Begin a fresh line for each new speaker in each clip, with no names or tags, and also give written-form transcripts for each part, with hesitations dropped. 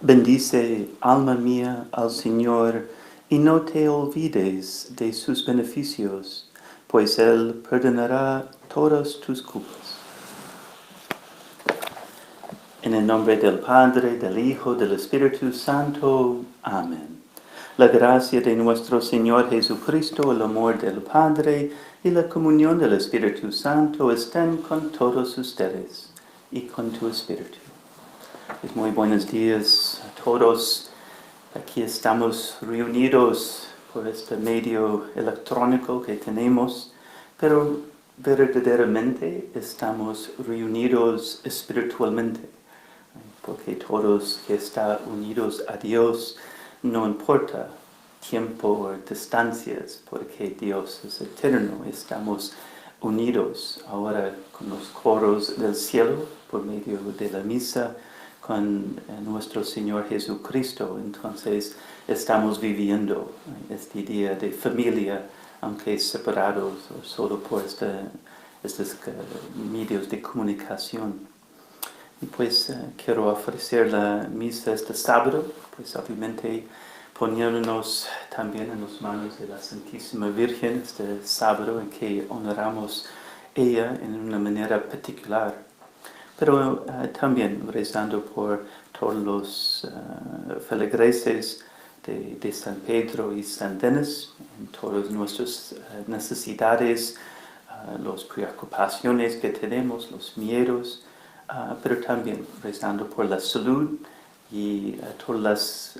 Bendice, alma mía, al Señor, y no te olvides de sus beneficios, pues Él perdonará todas tus culpas. En el nombre del Padre, del Hijo, del Espíritu Santo. Amén. La gracia de nuestro Señor Jesucristo, el amor del Padre y la comunión del Espíritu Santo estén con todos ustedes y con tu Espíritu. Pues muy buenos días a todos. Aquí estamos reunidos por este medio electrónico que tenemos, pero verdaderamente estamos reunidos espiritualmente, porque todos que están unidos a Dios, no importa tiempo o distancias, porque Dios es eterno. Estamos unidos ahora con los coros del cielo por medio de la misa, con nuestro Señor Jesucristo. Entonces estamos viviendo este día de familia, aunque separados o solo por estos medios de comunicación. Y pues quiero ofrecer la misa este sábado, pues obviamente poniéndonos también en las manos de la Santísima Virgen este sábado en que honoramos ella en una manera particular. Pero también rezando por todos los feligreses de San Pedro y San Denis, en todas nuestras necesidades, las preocupaciones que tenemos, los miedos, pero también rezando por la salud y todas las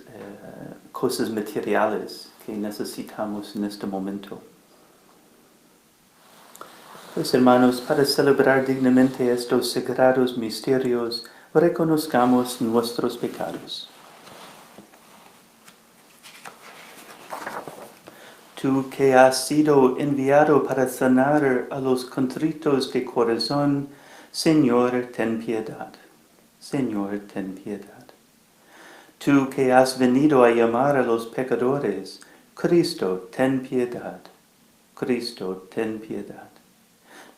cosas materiales que necesitamos en este momento. Pues hermanos, para celebrar dignamente estos sagrados misterios, reconozcamos nuestros pecados. Tú que has sido enviado para sanar a los contritos de corazón, Señor, ten piedad. Señor, ten piedad. Tú que has venido a llamar a los pecadores, Cristo, ten piedad. Cristo, ten piedad.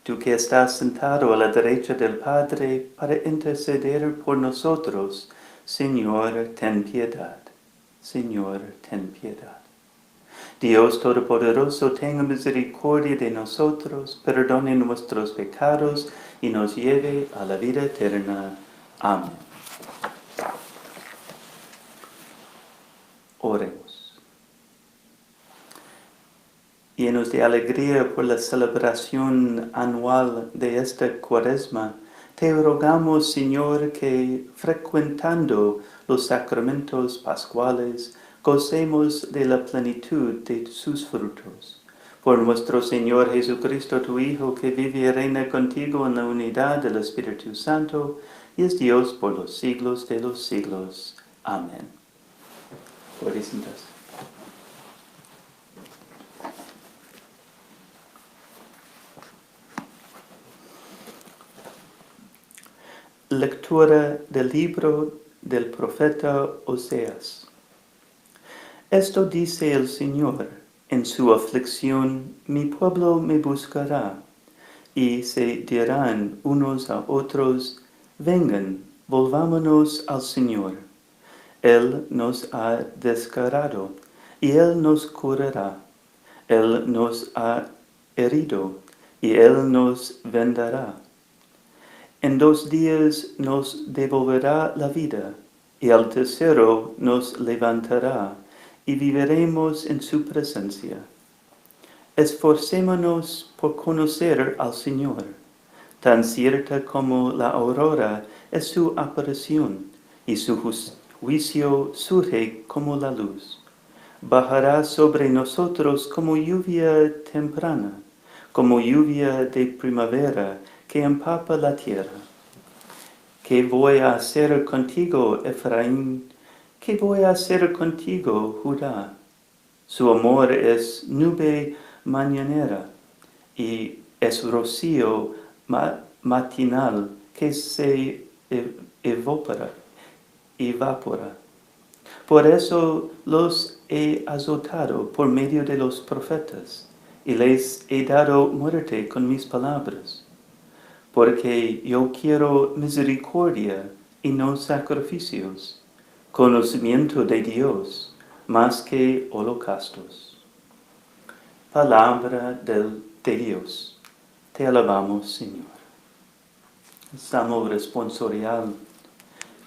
Tú que estás sentado a la derecha del Padre para interceder por nosotros, Señor, ten piedad. Señor, ten piedad. Dios Todopoderoso, tenga misericordia de nosotros, perdone nuestros pecados y nos lleve a la vida eterna. Amén. Oremos. Llenos de alegría por la celebración anual de esta Cuaresma, te rogamos, Señor, que frecuentando los sacramentos pascuales, gocemos de la plenitud de sus frutos. Por nuestro Señor Jesucristo, tu Hijo, que vive y reina contigo en la unidad del Espíritu Santo, y es Dios por los siglos de los siglos. Amén. Puedes sentarse. Lectura del libro del profeta Oseas. Esto dice el Señor: en su aflicción mi pueblo me buscará, y se dirán unos a otros: vengan, volvámonos al Señor. Él nos ha descarado, y Él nos curará. Él nos ha herido, y Él nos vendará. En 2 días nos devolverá la vida, y al tercero nos levantará, y viviremos en su presencia. Esforcémonos por conocer al Señor. Tan cierta como la aurora es su aparición, y su juicio surge como la luz. Bajará sobre nosotros como lluvia temprana, como lluvia de primavera que empapa la tierra. ¿Qué voy a hacer contigo, Efraín? ¿Qué voy a hacer contigo, Judá? Su amor es nube mañanera y es rocío matinal que se evapora. Por eso los he azotado por medio de los profetas y les he dado muerte con mis palabras. Porque yo quiero misericordia y no sacrificios, conocimiento de Dios más que holocaustos. Palabra de Dios. Te alabamos, Señor. Salmo responsorial.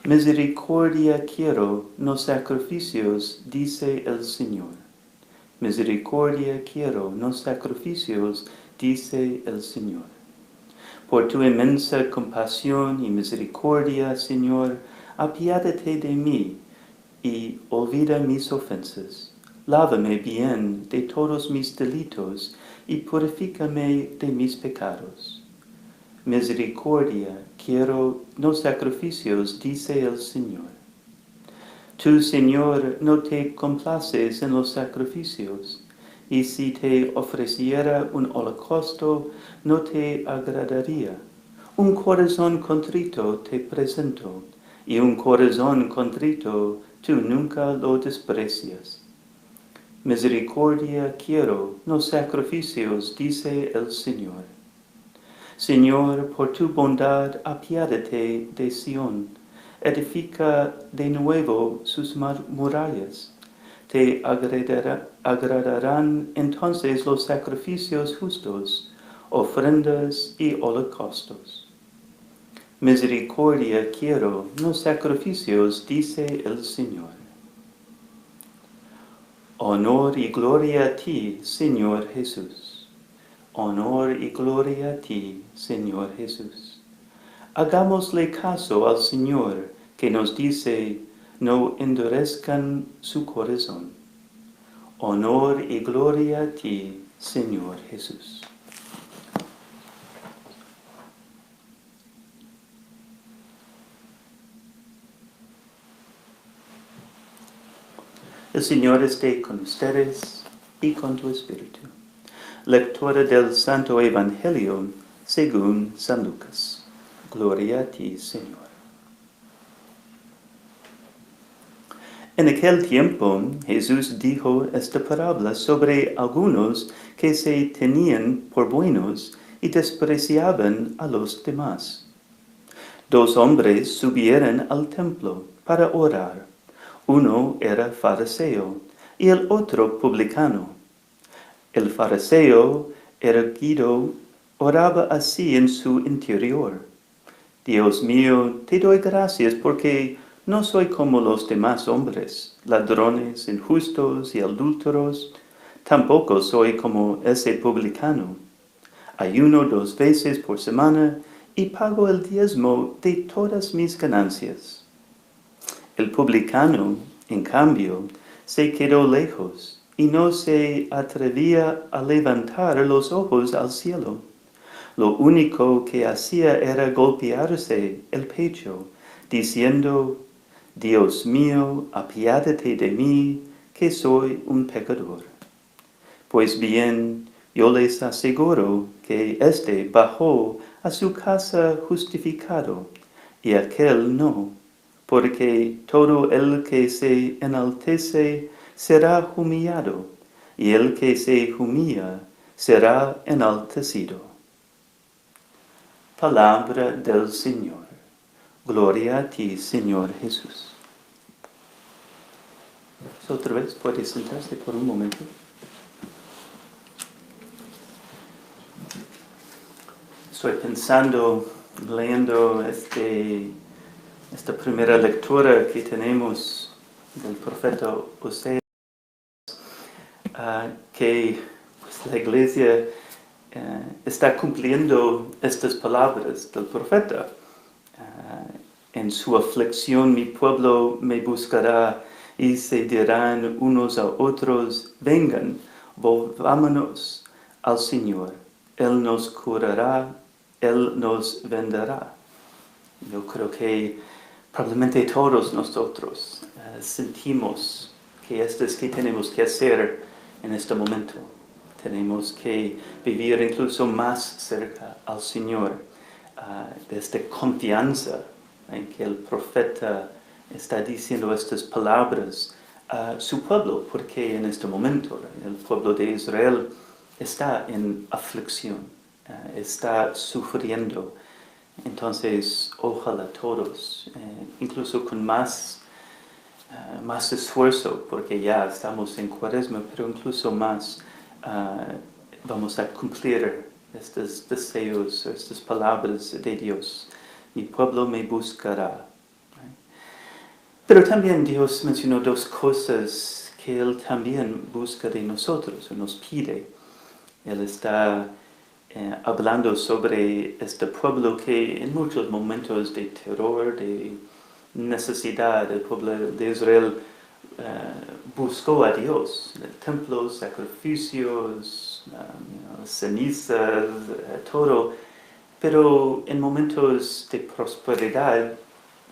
Misericordia quiero, no sacrificios, dice el Señor. Misericordia quiero, no sacrificios, dice el Señor. Por tu inmensa compasión y misericordia, Señor, apiádate de mí y olvida mis ofensas. Lávame bien de todos mis delitos y purifícame de mis pecados. Misericordia quiero, no sacrificios, dice el Señor. Tú, Señor, no te complaces en los sacrificios, y si te ofreciera un holocausto, no te agradaría. Un corazón contrito te presento, y un corazón contrito tú nunca lo desprecias. Misericordia quiero, no sacrificios, dice el Señor. Señor, por tu bondad, apiádate de Sión. Edifica de nuevo sus murallas. Te agradarán entonces los sacrificios justos, ofrendas y holocaustos. Misericordia quiero, no sacrificios, dice el Señor. Honor y gloria a ti, Señor Jesús. Honor y gloria a ti, Señor Jesús. Hagámosle caso al Señor, que nos dice, no endurezcan su corazón. Honor y gloria a ti, Señor Jesús. El Señor esté con ustedes y con tu espíritu. Lectura del Santo Evangelio según San Lucas. Gloria a ti, Señor. En aquel tiempo Jesús dijo esta parábola sobre algunos que se tenían por buenos y despreciaban a los demás. 2 hombres subieron al templo para orar. Uno era fariseo y el otro publicano. El fariseo, erguido, oraba así en su interior: Dios mío, te doy gracias porque no soy como los demás hombres, ladrones, injustos y adúlteros. Tampoco soy como ese publicano. Ayuno 2 veces por semana y pago el diezmo de todas mis ganancias. El publicano, en cambio, se quedó lejos y no se atrevía a levantar los ojos al cielo. Lo único que hacía era golpearse el pecho, diciendo: Dios mío, apiádate de mí, que soy un pecador. Pues bien, yo les aseguro que éste bajó a su casa justificado, y aquel no, porque todo el que se enaltece será humillado, y el que se humilla será enaltecido. Palabra del Señor. Gloria a ti, Señor Jesús. Otra vez puede sentarse por un momento. Estoy pensando, leyendo esta primera lectura que tenemos del profeta Oseas, que pues, la iglesia está cumpliendo estas palabras del profeta. En su aflicción mi pueblo me buscará y se dirán unos a otros: vengan, volvámonos al Señor. Él nos curará, Él nos vendará. Yo creo que probablemente todos nosotros sentimos que esto es que tenemos que hacer en este momento. Tenemos que vivir incluso más cerca al Señor, desde confianza en que el profeta está diciendo estas palabras a su pueblo, porque en este momento el pueblo de Israel está en aflicción, está sufriendo. Entonces, ojalá todos, incluso con más más esfuerzo porque ya estamos en Cuaresma, pero incluso más vamos a cumplir estos deseos, estas palabras de Dios. Mi pueblo me buscará. Pero también Dios mencionó dos cosas que Él también busca de nosotros, o nos pide. Él está hablando sobre este pueblo que en muchos momentos de terror, de necesidad, el pueblo de Israel buscó a Dios, templos, sacrificios, cenizas, todo. Pero en momentos de prosperidad,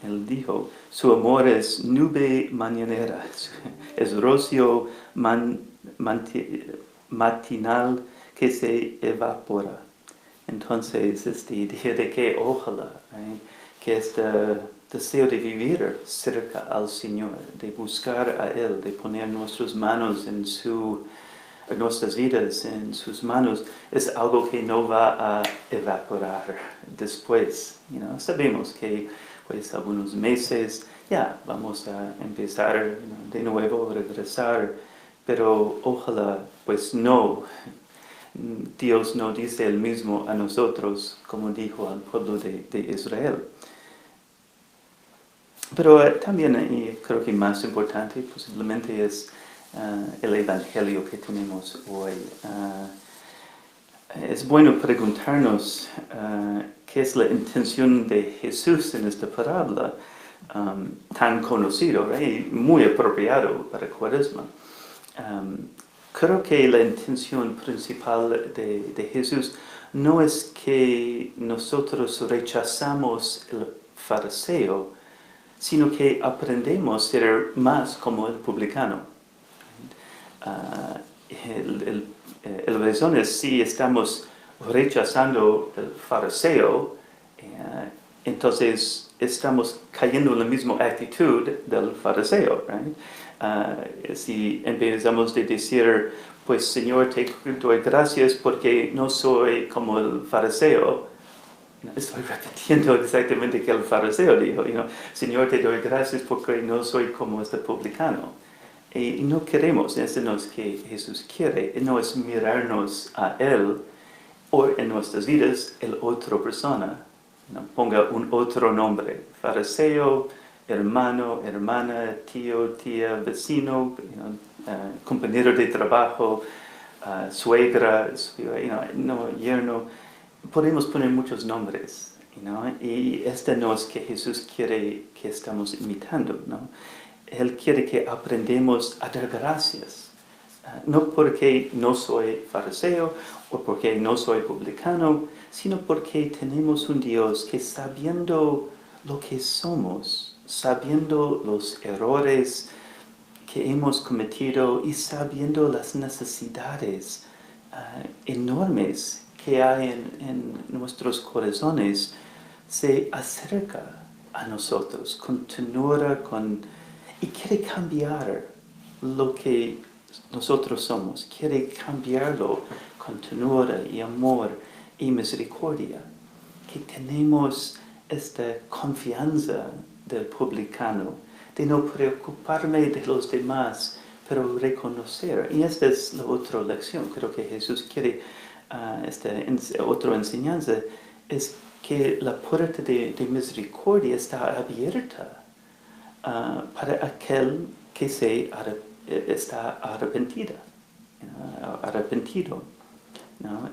Él dijo, su amor es nube mañanera, es rocío matinal que se evapora. Entonces, esta idea de que ojalá, que este deseo de vivir cerca al Señor, de buscar a Él, de poner nuestras manos en nuestras vidas en sus manos, es algo que no va a evaporar después. Sabemos que pues algunos meses ya vamos a empezar de nuevo a regresar, pero ojalá pues no. Dios no dice el mismo a nosotros como dijo al pueblo de Israel. Pero también, y creo que más importante posiblemente es el Evangelio que tenemos hoy. Es bueno preguntarnos qué es la intención de Jesús en esta parábola tan conocido y muy apropiado para Cuaresma. Creo que la intención principal de Jesús no es que nosotros rechazamos el fariseo, sino que aprendemos a ser más como el publicano. El razón es si estamos rechazando el fariseo, entonces estamos cayendo en la misma actitud del fariseo. Si empezamos a decir, pues Señor, te doy gracias porque no soy como el fariseo, estoy repitiendo exactamente que el fariseo dijo, Señor, te doy gracias porque no soy como este publicano. Y no queremos, eso no es que Jesús quiere, no es mirarnos a Él o en nuestras vidas el otra persona. Ponga un otro nombre, fariseo, hermano, hermana, tío, tía, vecino, compañero de trabajo, suegra, yerno. Podemos poner muchos nombres, y este no es que Jesús quiere que estamos imitando, Él quiere que aprendamos a dar gracias, no porque no soy fariseo o porque no soy publicano, sino porque tenemos un Dios que sabiendo lo que somos, sabiendo los errores que hemos cometido y sabiendo las necesidades enormes que hay en nuestros corazones, se acerca a nosotros, continúa y quiere cambiar lo que nosotros somos, quiere cambiarlo con ternura y amor y misericordia, que tenemos esta confianza del publicano, de no preocuparme de los demás, pero reconocer. Y esta es la otra lección, creo que Jesús quiere, otra enseñanza, es que la puerta de misericordia está abierta para aquel que está arrepentido.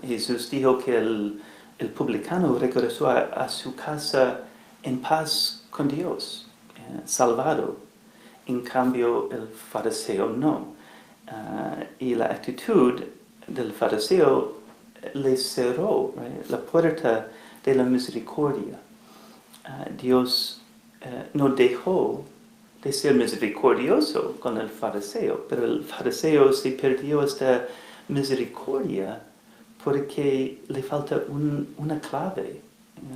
Jesús dijo que el publicano regresó a su casa en paz con Dios, salvado. En cambio, el fariseo no. Y la actitud del fariseo le cerró la puerta de la misericordia. Dios no dejó de ser misericordioso con el fariseo, pero el fariseo se perdió esta misericordia porque le falta una clave,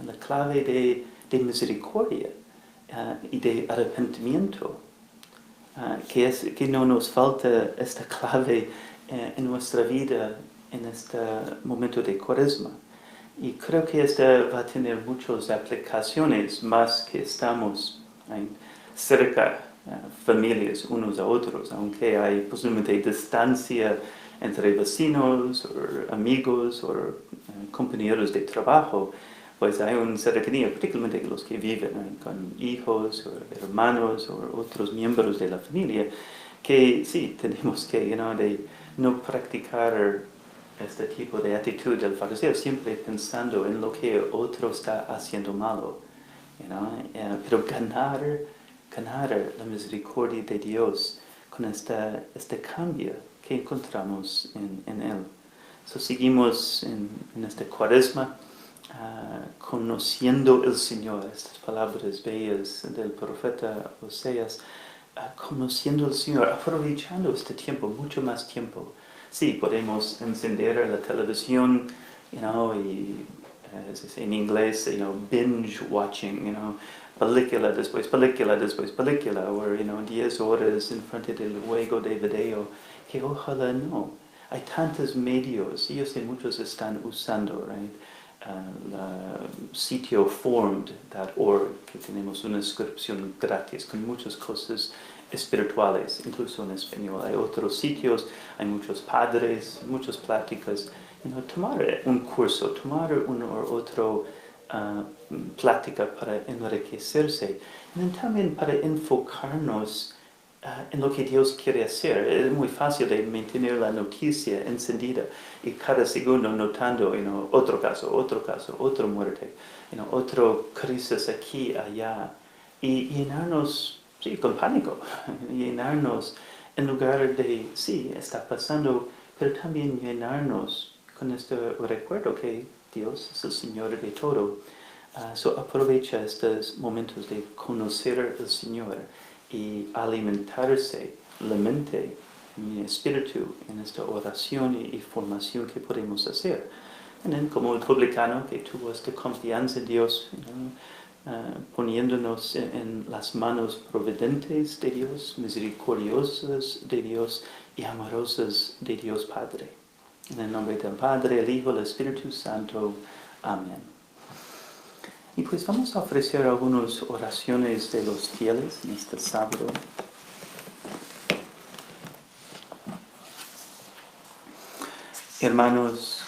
la clave de misericordia y de arrepentimiento, que no nos falta esta clave en nuestra vida en este momento de Cuaresma. Y creo que esta va a tener muchas aplicaciones más que estamos cerca familias unos a otros, aunque hay posiblemente distancia entre vecinos o amigos o compañeros de trabajo, pues hay una cercanía, particularmente los que viven con hijos o hermanos o otros miembros de la familia, que sí, tenemos que de no practicar este tipo de actitud del fariseo, siempre pensando en lo que otro está haciendo malo, pero ganar la misericordia de Dios con este cambio que encontramos en Él. So, seguimos en este cuaresma conociendo el Señor, estas palabras bellas del profeta Oseas, conociendo al Señor, aprovechando este tiempo, mucho más tiempo. Sí, podemos encender la televisión, y en inglés, binge watching, película después película después película, o 10 horas en frente del juego de video, que ojalá no. Hay tantos medios, y yo sé muchos están usando, right? El sitio formed.org, que tenemos una suscripción gratis con muchas cosas espirituales, incluso en español. Hay otros sitios, hay muchos padres, muchas pláticas. Tomar un curso, tomar una o otra plática para enriquecerse, y también para enfocarnos en lo que Dios quiere hacer. Es muy fácil de mantener la noticia encendida y cada segundo notando otro caso, otra muerte, otra crisis aquí, allá, y llenarnos, sí, con pánico, llenarnos en lugar de, sí, está pasando, pero también llenarnos con este recuerdo que Dios es el Señor de todo. So aprovecha estos momentos de conocer al Señor y alimentarse la mente y el espíritu en esta oración y formación que podemos hacer. Y como el publicano que tuvo esta confianza en Dios, poniéndonos en las manos providentes de Dios, misericordiosas de Dios y amorosas de Dios Padre. En el nombre del Padre, el Hijo, el Espíritu Santo. Amén. Y pues vamos a ofrecer algunas oraciones de los fieles en este sábado. Hermanos,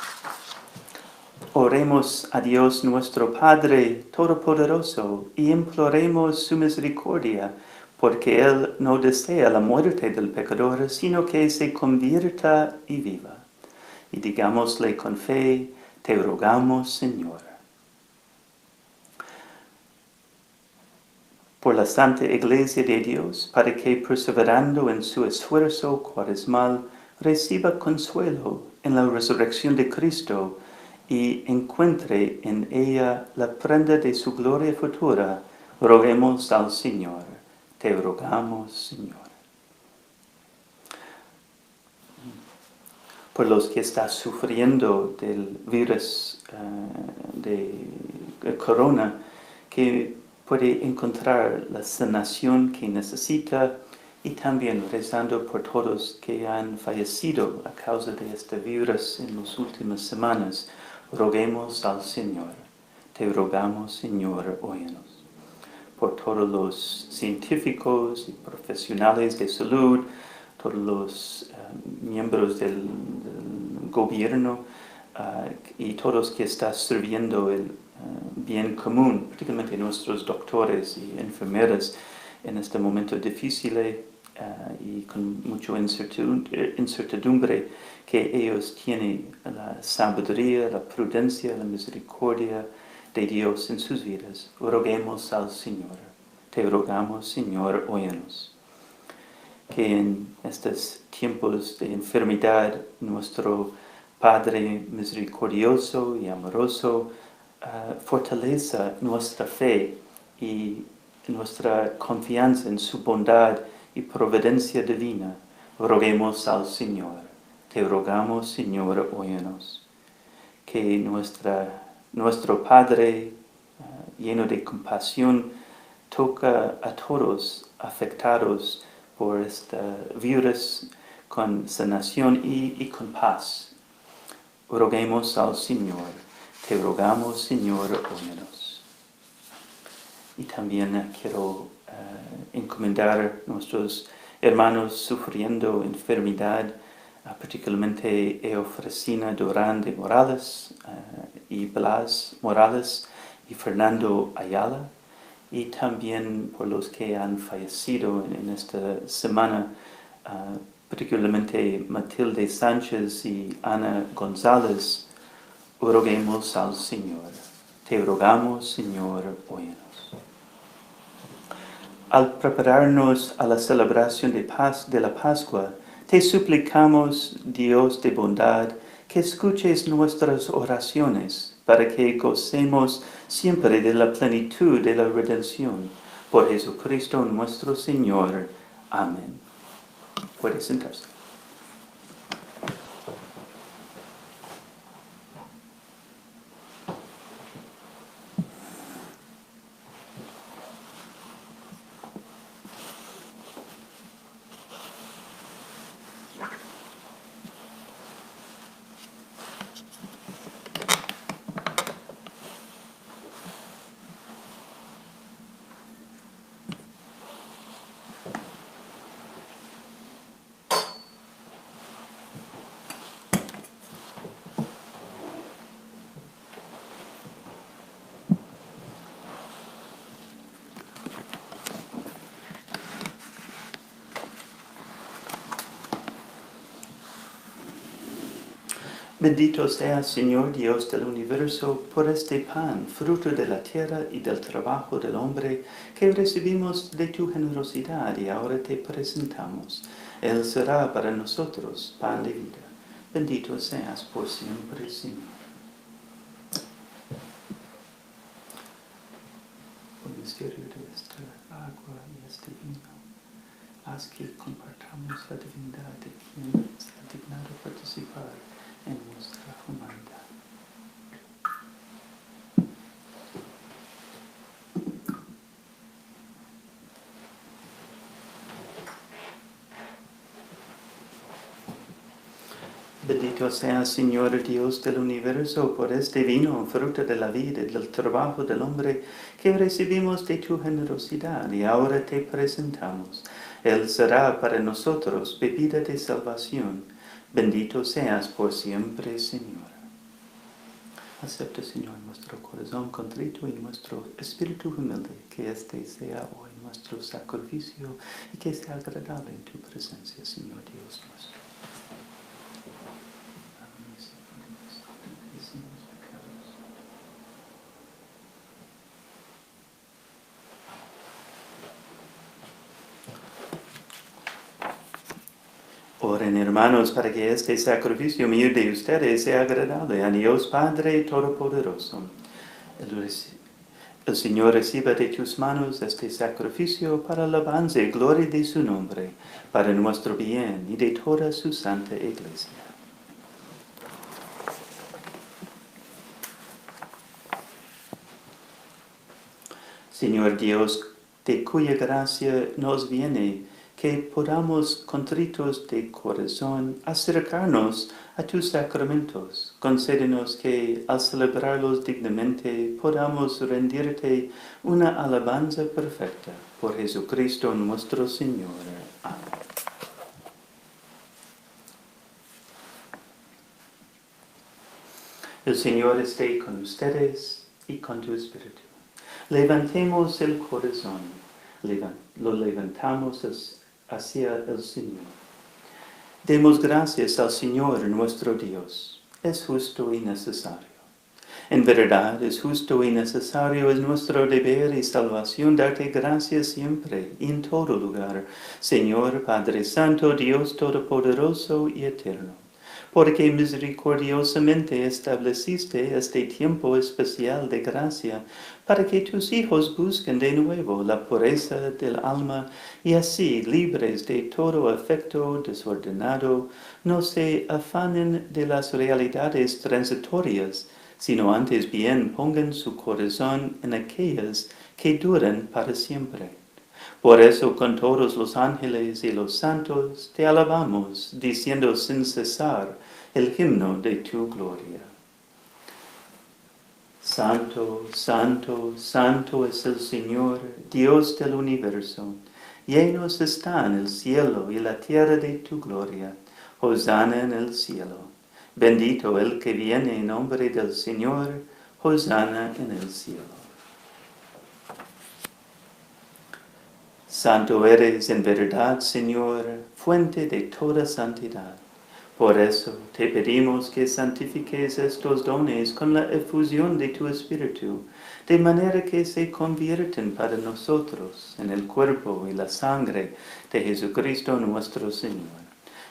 oremos a Dios nuestro Padre Todopoderoso y imploremos su misericordia, porque Él no desea la muerte del pecador, sino que se convierta y viva. Y digámosle con fe, te rogamos, Señor. Por la Santa Iglesia de Dios, para que, perseverando en su esfuerzo cuaresmal, reciba consuelo en la resurrección de Cristo y encuentre en ella la prenda de su gloria futura, roguemos al Señor. Te rogamos, Señor. Por los que están sufriendo del virus de corona, que puede encontrar la sanación que necesita, y también rezando por todos que han fallecido a causa de este virus en las últimas semanas. Roguemos al Señor. Te rogamos, Señor, óyenos. Por todos los científicos y profesionales de salud, todos los miembros del gobierno y todos que están sirviendo el bien común, particularmente nuestros doctores y enfermeras en este momento difícil y con mucha incertidumbre, que ellos tienen la sabiduría, la prudencia, la misericordia de Dios en sus vidas. Roguemos al Señor. Te rogamos, Señor, óyenos. Que en estos tiempos de enfermedad, nuestro Padre misericordioso y amoroso fortaleza nuestra fe y nuestra confianza en su bondad y providencia divina. Roguemos al Señor. Te rogamos, Señor, óyenos. Que nuestro Padre, lleno de compasión, toca a todos afectados por este virus con sanación y con paz. Roguemos al Señor. Te rogamos, Señor, óyenos. Y también quiero encomendar nuestros hermanos sufriendo enfermedad, particularmente Eofrasina Durán de Morales y Blas Morales y Fernando Ayala, y también por los que han fallecido en esta semana, particularmente Matilde Sánchez y Ana González. Roguemos al Señor. Te rogamos, Señor, óyenos. Al prepararnos a la celebración de la Pascua, te suplicamos, Dios de bondad, que escuches nuestras oraciones para que gocemos siempre de la plenitud de la redención. Por Jesucristo nuestro Señor. Amén. Puede sentarse. Bendito seas, Señor Dios del universo, por este pan, fruto de la tierra y del trabajo del hombre, que recibimos de tu generosidad y ahora te presentamos. Él será para nosotros pan de vida. Bendito seas por siempre, Señor. Por el misterio de esta agua y este vino, haz que compartamos la divinidad de quien está dignado participar en nuestra humanidad. Bendito sea, Señor Dios del universo, por este vino, fruto de la vida y del trabajo del hombre, que recibimos de tu generosidad y ahora te presentamos. Él será para nosotros bebida de salvación. Bendito seas por siempre, Señor. Acepta, Señor, nuestro corazón contrito y nuestro espíritu humilde, que este sea hoy nuestro sacrificio y que sea agradable en tu presencia, Señor Dios nuestro. Oren, hermanos, para que este sacrificio mío de ustedes sea agradable a Dios Padre Todopoderoso. El Señor reciba de tus manos este sacrificio para alabanza y gloria de su nombre, para nuestro bien y de toda su santa Iglesia. Señor Dios, de cuya gracia nos viene que podamos, contritos de corazón, acercarnos a tus sacramentos. Concédenos que, al celebrarlos dignamente, podamos rendirte una alabanza perfecta. Por Jesucristo nuestro Señor. Amén. El Señor esté con ustedes y con tu espíritu. Levantemos el corazón, lo levantamos hacia el Señor. Demos gracias al Señor nuestro Dios. Es justo y necesario. En verdad, es justo y necesario, es nuestro deber y salvación darte gracias siempre y en todo lugar, Señor Padre Santo, Dios Todopoderoso y Eterno, porque misericordiosamente estableciste este tiempo especial de gracia para que tus hijos busquen de nuevo la pureza del alma y así, libres de todo afecto desordenado, no se afanen de las realidades transitorias, sino antes bien pongan su corazón en aquellas que duran para siempre. Por eso con todos los ángeles y los santos te alabamos, diciendo sin cesar el himno de tu gloria. Santo, santo, santo es el Señor, Dios del universo. Llenos están el cielo y la tierra de tu gloria. Hosana en el cielo. Bendito el que viene en nombre del Señor. Hosana en el cielo. Santo eres en verdad, Señor, fuente de toda santidad. Por eso te pedimos que santifiques estos dones con la efusión de tu Espíritu, de manera que se convierten para nosotros en el cuerpo y la sangre de Jesucristo nuestro Señor,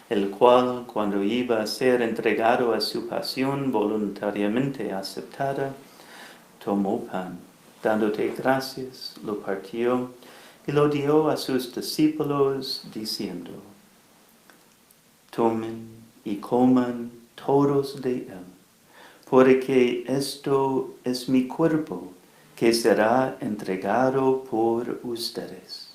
el cual, cuando iba a ser entregado a su pasión voluntariamente aceptada, tomó pan, dándote gracias, lo partió y lo dio a sus discípulos, diciendo: Tomen y coman todos de él, porque esto es mi cuerpo, que será entregado por ustedes.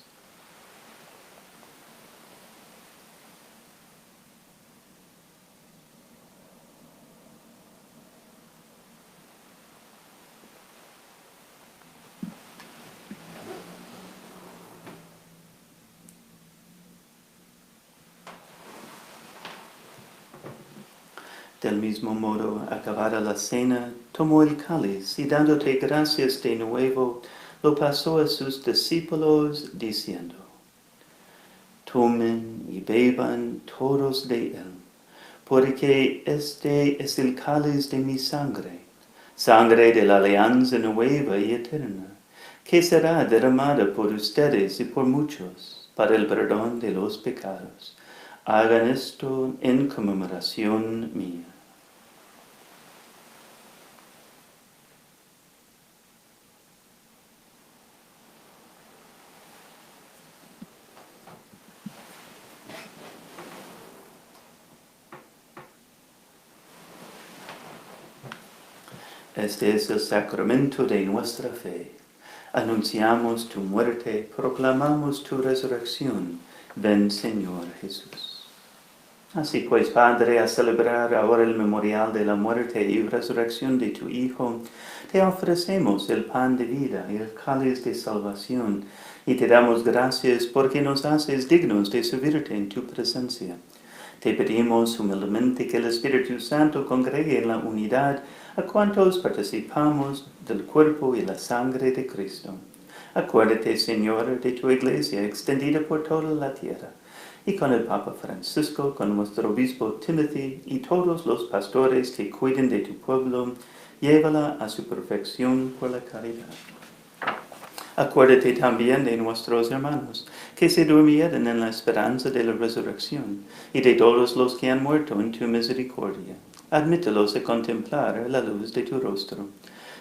Del mismo modo, acabada la cena, tomó el cáliz y dándote gracias de nuevo, lo pasó a sus discípulos, diciendo: Tomen y beban todos de él, porque este es el cáliz de mi sangre, sangre de la alianza nueva y eterna, que será derramada por ustedes y por muchos para el perdón de los pecados. Hagan esto en conmemoración mía. Este es el sacramento de nuestra fe. Anunciamos tu muerte, proclamamos tu resurrección. Ven, Señor Jesús. Así pues, Padre, a celebrar ahora el memorial de la muerte y resurrección de tu Hijo, te ofrecemos el pan de vida y el cáliz de salvación, y te damos gracias porque nos haces dignos de servirte en tu presencia. Te pedimos humildemente que el Espíritu Santo congregue en la unidad a cuantos participamos del cuerpo y la sangre de Cristo. Acuérdate, Señor, de tu Iglesia extendida por toda la tierra, y con el Papa Francisco, con nuestro obispo Timothy y todos los pastores que cuiden de tu pueblo, llévala a su perfección por la caridad. Acuérdate también de nuestros hermanos, que se durmieron en la esperanza de la resurrección, y de todos los que han muerto en tu misericordia. Admítelos a contemplar la luz de tu rostro.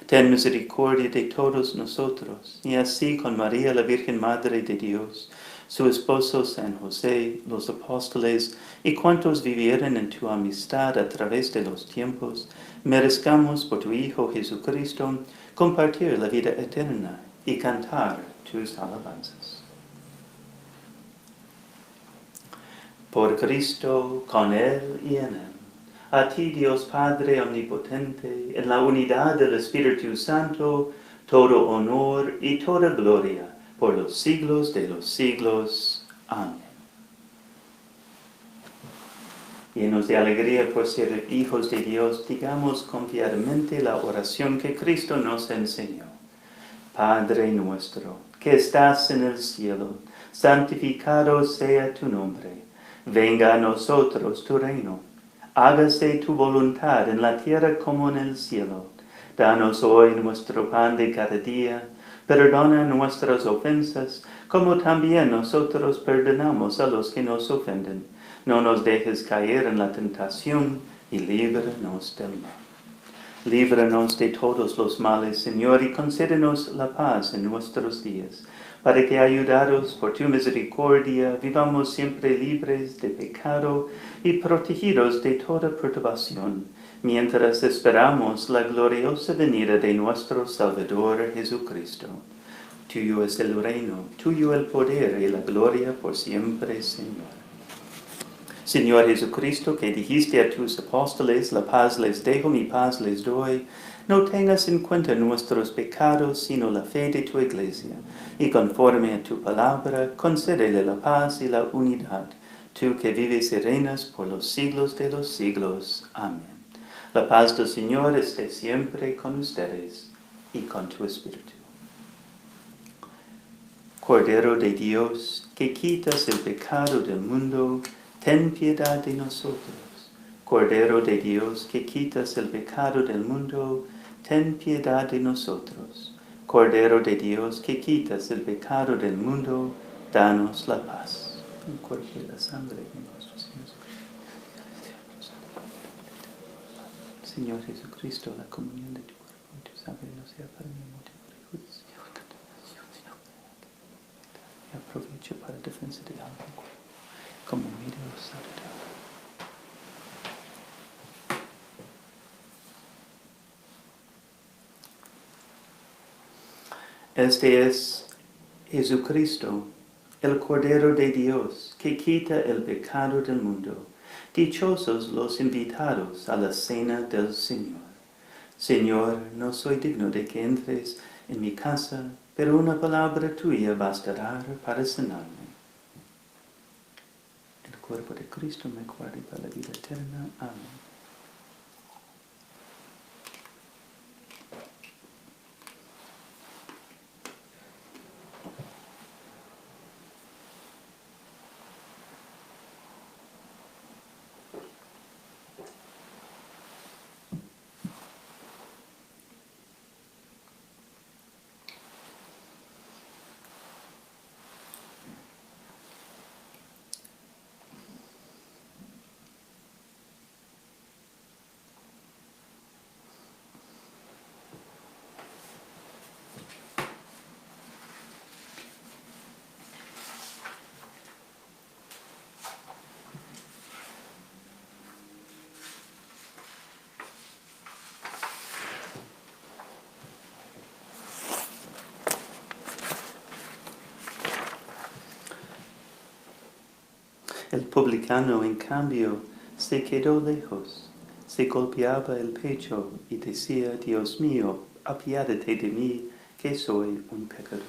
Ten misericordia de todos nosotros, y así con María, la Virgen Madre de Dios, su esposo San José, los apóstoles, y cuantos vivieron en tu amistad a través de los tiempos, merezcamos por tu Hijo Jesucristo compartir la vida eterna y cantar tus alabanzas. Por Cristo, con Él y en Él, a ti, Dios Padre omnipotente, en la unidad del Espíritu Santo, todo honor y toda gloria, por los siglos de los siglos. Amén. Llenos de alegría por ser hijos de Dios, digamos confiadamente la oración que Cristo nos enseñó. Padre nuestro, que estás en el cielo, santificado sea tu nombre. Venga a nosotros tu reino. Hágase tu voluntad en la tierra como en el cielo. Danos hoy nuestro pan de cada día. Perdona nuestras ofensas, como también nosotros perdonamos a los que nos ofenden. No nos dejes caer en la tentación, y líbranos del mal. Líbranos de todos los males, Señor, y concédenos la paz en nuestros días, para que, ayudados por tu misericordia, vivamos siempre libres de pecado y protegidos de toda perturbación, mientras esperamos la gloriosa venida de nuestro Salvador Jesucristo. Tuyo es el reino, tuyo el poder y la gloria por siempre, Señor. Señor Jesucristo, que dijiste a tus apóstoles, la paz les dejo, mi paz les doy, No tengas en cuenta nuestros pecados, sino la fe de tu iglesia, y conforme a tu palabra, concédele la paz y la unidad, tú que vives y reinas por los siglos de los siglos. Amén. La paz del Señor esté siempre con ustedes y con tu espíritu. Cordero de Dios, que quitas el pecado del mundo, ten piedad de nosotros. Cordero de Dios, que quitas el pecado del mundo, ten piedad de nosotros. Cordero de Dios, que quitas el pecado del mundo, danos la paz. El cuerpo y la sangre de nuestro Señor Jesucristo, la comunión de tu cuerpo y tu sangre no sea para mí motivo de juicio, y aprovecho para defensa de alma como medio saludable. Este es Jesucristo, el Cordero de Dios, que quita el pecado del mundo. Dichosos los invitados a la cena del Señor. Señor, no soy digno de que entres en mi casa, pero una palabra tuya bastará para sanarme. El cuerpo de Cristo me guarde para la vida eterna. Amén. El publicano, en cambio, se quedó lejos, se golpeaba el pecho y decía, Dios mío, apiádate de mí, que soy un pecador.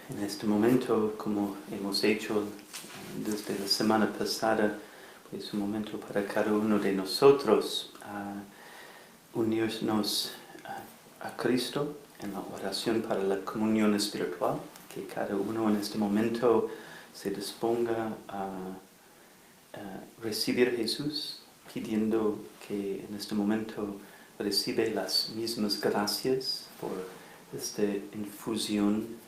En este momento, como hemos hecho desde la semana pasada, es un momento para cada uno de nosotros unirnos a Cristo en la oración para la comunión espiritual, que cada uno en este momento se disponga a recibir a Jesús, pidiendo que en este momento recibe las mismas gracias por esta infusión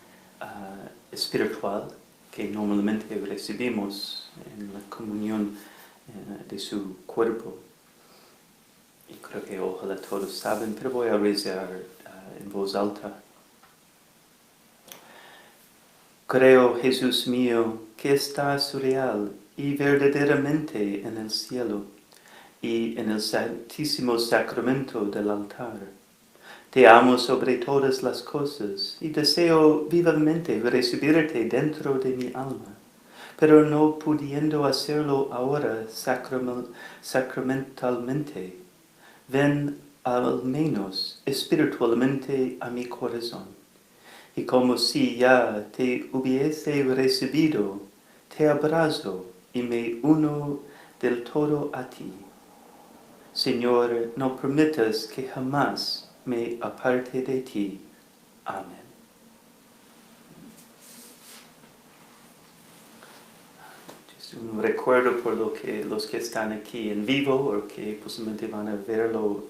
espiritual que normalmente recibimos en la comunión de su cuerpo. Y creo que ojalá todos saben, pero voy a rezar en voz alta. Creo, Jesús mío, que estás real y verdaderamente en el cielo y en el santísimo sacramento del altar. Te amo sobre todas las cosas y deseo vivamente recibirte dentro de mi alma, pero no pudiendo hacerlo ahora sacramentalmente. Ven al menos espiritualmente a mi corazón, y como si ya te hubiese recibido, te abrazo y me uno del todo a ti. Señor, no permitas que jamás me aparte de ti. Amén. Un recuerdo por los que están aquí en vivo o que posiblemente van a verlo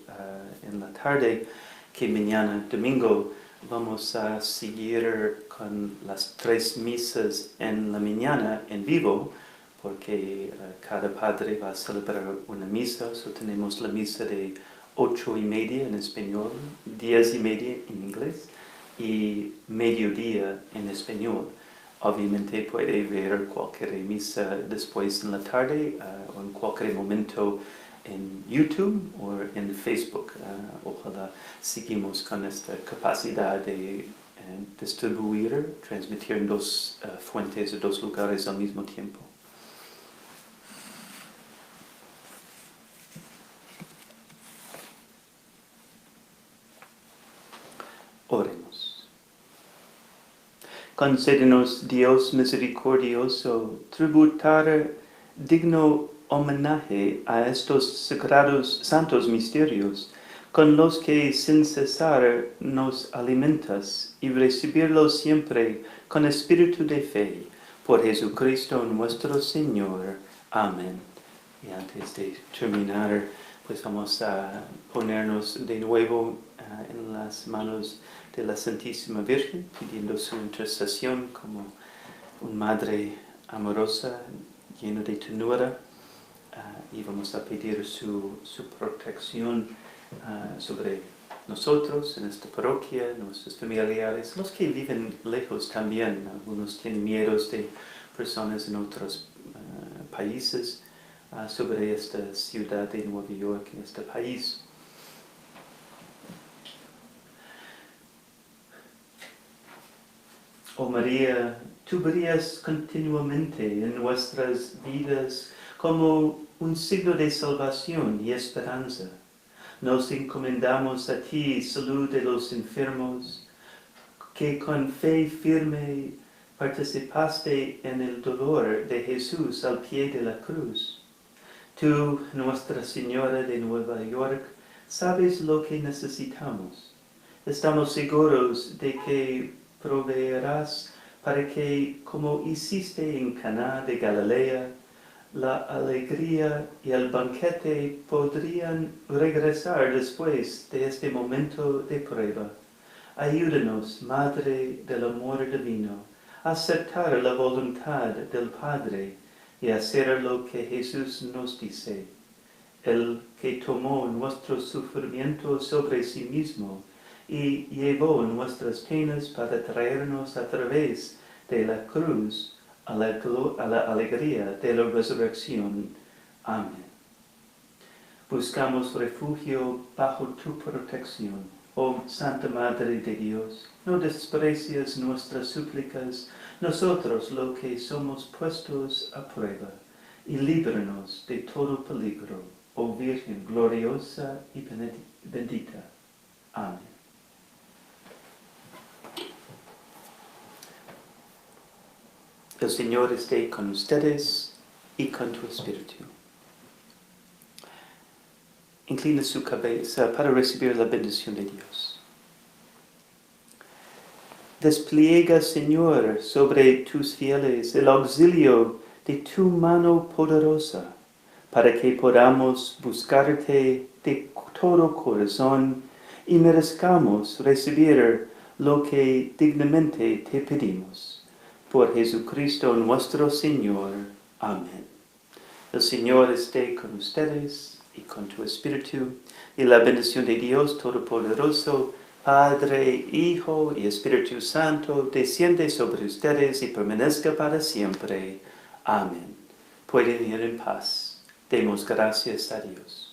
en la tarde, que mañana domingo vamos a seguir con las 3 misas en la mañana en vivo, porque cada padre va a celebrar una misa. So tenemos la misa de 8:30 en español, 10:30 en inglés y mediodía en español. Obviamente puede ver cualquier misa después en la tarde o en cualquier momento en YouTube o en Facebook. Ojalá seguimos con esta capacidad de distribuir, transmitir en 2 fuentes o 2 lugares al mismo tiempo. Oremos. Concédenos, Dios misericordioso, tributar digno homenaje a estos sagrados santos misterios, con los que sin cesar nos alimentas, y recibirlos siempre con espíritu de fe, por Jesucristo nuestro Señor. Amén. Y antes de terminar, pues vamos a ponernos de nuevo en las manos de la Santísima Virgen, pidiendo su intercesión como una madre amorosa, llena de ternura, y vamos a pedir su protección sobre nosotros, en esta parroquia, nuestros familiares, los que viven lejos también. Algunos tienen miedos de personas en otros países, sobre esta ciudad de Nueva York, en este país. Oh María, tú brillas continuamente en nuestras vidas como un signo de salvación y esperanza. Nos encomendamos a ti, salud de los enfermos, que con fe firme participaste en el dolor de Jesús al pie de la cruz. Tú, Nuestra Señora de Nueva York, sabes lo que necesitamos. Estamos seguros de que proveerás para que, como hiciste en Caná de Galilea, la alegría y el banquete podrían regresar después de este momento de prueba. Ayúdanos, Madre del Amor Divino, a aceptar la voluntad del Padre y hacer lo que Jesús nos dice. El que tomó nuestro sufrimiento sobre sí mismo y llevó nuestras penas para traernos a través de la cruz a la alegría de la resurrección. Amén. Buscamos refugio bajo tu protección. Oh Santa Madre de Dios, no desprecies nuestras súplicas, nosotros lo que somos puestos a prueba, y líbranos de todo peligro, oh Virgen gloriosa y bendita. Amén. El Señor esté con ustedes y con tu espíritu. Inclina su cabeza para recibir la bendición de Dios. Despliega, Señor, sobre tus fieles el auxilio de tu mano poderosa, para que podamos buscarte de todo corazón y merezcamos recibir lo que dignamente te pedimos. Por Jesucristo nuestro Señor. Amén. El Señor esté con ustedes y con tu espíritu, y la bendición de Dios Todopoderoso, Padre, Hijo y Espíritu Santo, desciende sobre ustedes y permanezca para siempre. Amén. Pueden ir en paz. Demos gracias a Dios.